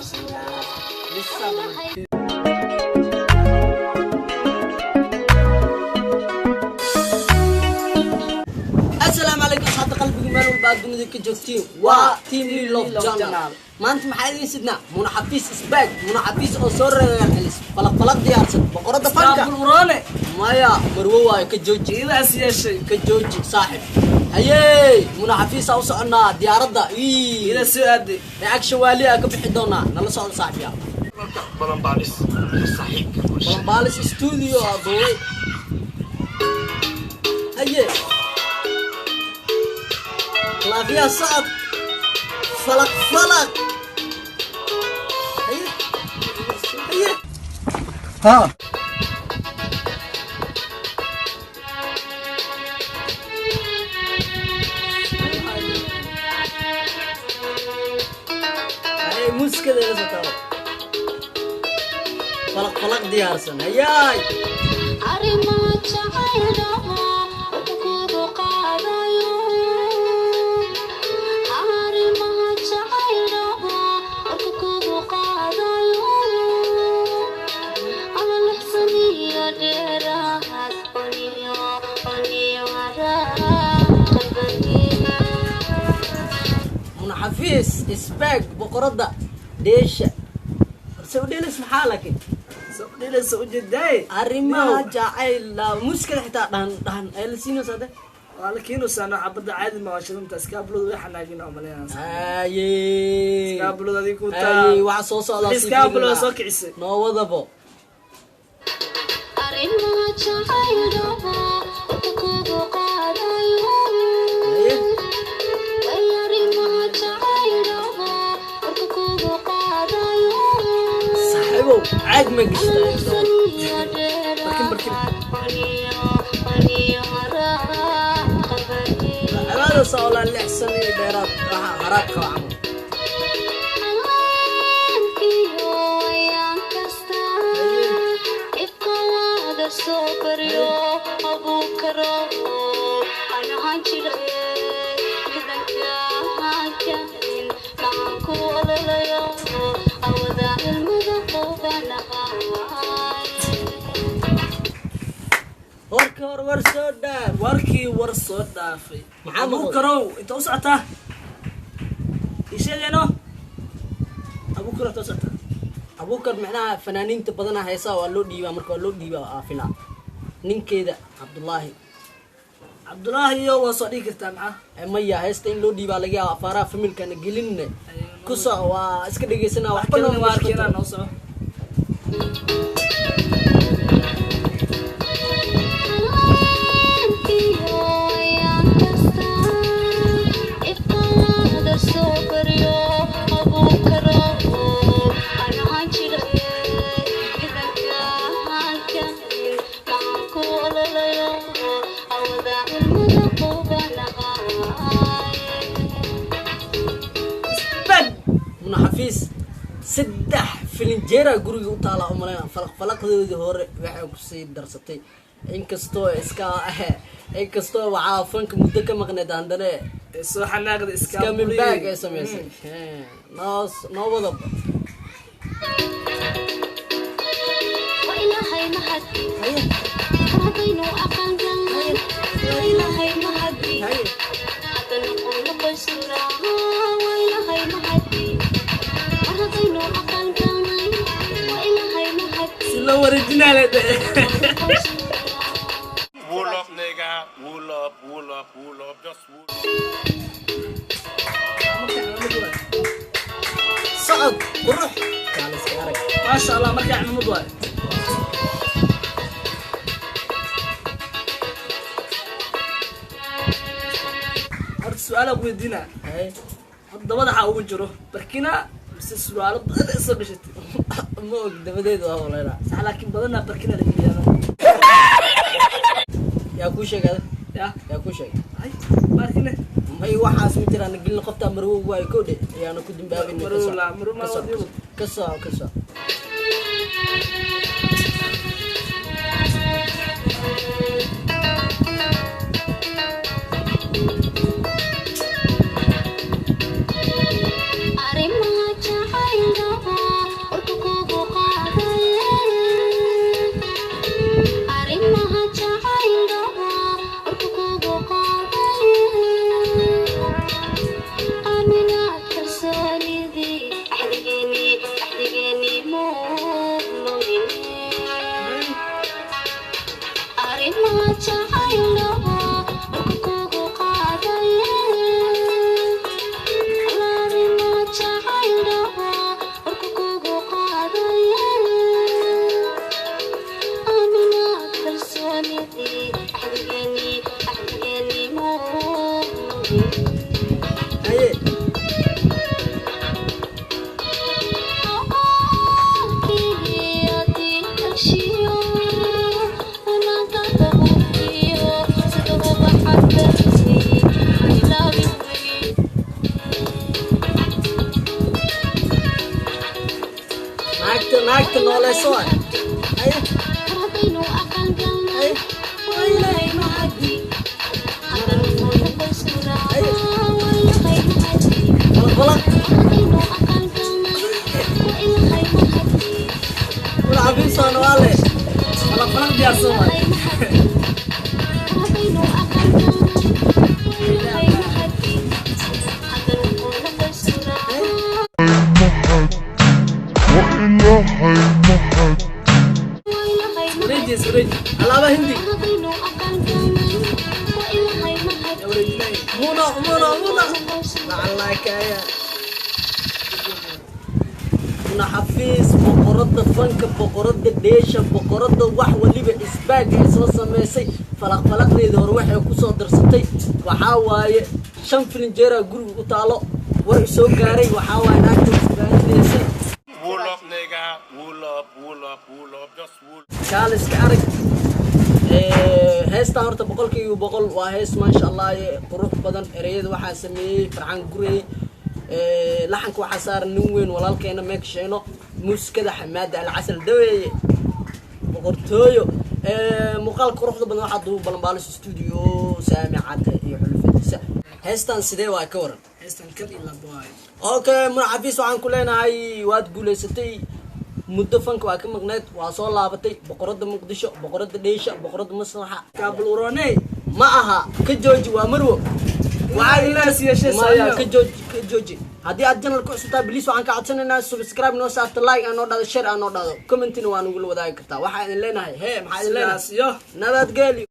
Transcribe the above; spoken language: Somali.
السلام عليكم صحة قلبي مال والبعد دنيا كجوتين وتيم لي لوف جانل ما أنت محايدين سيدنا منحفيز سباك منحفيز أصور الحلس فلق ديارسن بقرة دفنك بالورانة مايا مروة كجوجي إذا أسيا شيء كجوجي صاحب هيي منحفيز أوصلنا ديار ده إذا سؤالي معك شوالي أكبر حدونا نلا صار صاحب يا بلنباليس صحيح بلنباليس استوديو أبوي هيي لا فيها صعب فلق هيا ها هاي موسيقى دي لازم تعرف فلق ديارسن هياي منحفيز اسباك بقردة ديشة سودي ليش محالك سودي لسه وجدي أريما جاعل مشكلة حتى دهن السينو ساده ولكن سنة عبد عادي ما وشلون تسكابلو وحنا جينا عمليا أي سكابلو ذي كوتا أي وعصوص الله سكابلو سوك عيسى نو وضبو أريما جاعل وتكوب قادايو صاحبو عاد ما قشطة بركن هذا صار اللي أحسن ديرات هراك خوام warkii war soo dhaafay maxaa karow inta u socotaa isheegayno abukar inta u socotaa abukar macnaha fanaaniinta badana heesaa waa loo dhiibaa marka waa loo dhiibaa filaa ninkeeda cabdullaahi iyo waa soo dhigi kartaa maxaa maya heesta in loo dhiibaa laga yaaba afaaraha familkana gelinne kuso waa iska dhegeysanaa wax badan waa arkeenaa noo soco منحفيز سدح فلنجيرا قرية وطالع أمرنا فلق ذي هور وحنا كسي درستي إنكستو وعافنك مدك مغنى عندنا سو حناقد إسكام من باق اسمه ناس نوضب وإلهي مهدي رضينا وأقل وإلهي مهدي حتى نقول قصورا وإلهي مهدي رضينا وأقل وإلهي مهدي سلو ورجنال Wool up, nigga. Wool up. Just wool. صعد بروح كان سكارك ما شاء الله مركع من مضوى هذا السؤال أبو يدينا هذا وضع أبو جرو بركينا بس السؤال بدأ يصير بشتى مو دبديد والله لا صح لكن بدنا بركينا اللي يا كوشة كذا يا كوشة هاي بركينا هاي واحد اسمه ترى نقول قطة مرو واي كودي يعني كنت مبابي مرو لا مرو ما وديو كسا أريما جاعل naagta nooleeso waay haye haddaynu aqal galnay waa ilaahay mahadi haddana noola qoysnaa waa ilaahay mahadi balaq haddaynu aqal galnay waa ilaahay mahadi wala cabiisaan waa le falaq diyaarsan waay haddaynu aqal galnay waa ilaahay mahadi haddana noola qoysnaa wareejis wareeji alaaba hindi haddaynu aqal galnay waa ilaahay mahadi wareejinay muna lacalaakaya muna xafiis boqorada fanka boqorada dheesha boqorada wax waliba isbaag ay soo sameysay falaqdeeda hore waxay kusoo darsatay waxaa waaye 5 filinjeera guriga u taalo war soo gaaray waxaa waaye naagta isbaagdeysay Wool up, nigga. Wool up. Just wool. kaaliska arag heestan horta boqolkiiba boqol waa hees maasha allah qurux badan ereyada waxaa sameeyey farxaan gurey laxanka waxaa saaran nin weyn walaalkeena meeksheeno muusikada xamaada alcasal daweeye boqortooyo muuqaal quruxda badan waxaa duuba balanbaalis studio saamicad iyo xulufadiisa heestan sidee waa ka waran heestan kal ila boy okay muna xafiis waxaan ku leenahay waad guuleysatay muddo fanka waa ka maqneed waa soo laabatay boqorada muqdisho boqorada dheesha boqorada maslaxa kaabul uroney ma aha ka jooji waa marwo waxaa ilaas yeeshay maya ka jooji haddii aad channel ku cusubtaa please waxaan ka codsanaynaa subscribe noo saarta like aan noo dhado share aan noo dhado commentina waa nagula wadaagi kartaa waxaa idin leenahay maxaa idin leenahay sidaas iyo nabadgelyo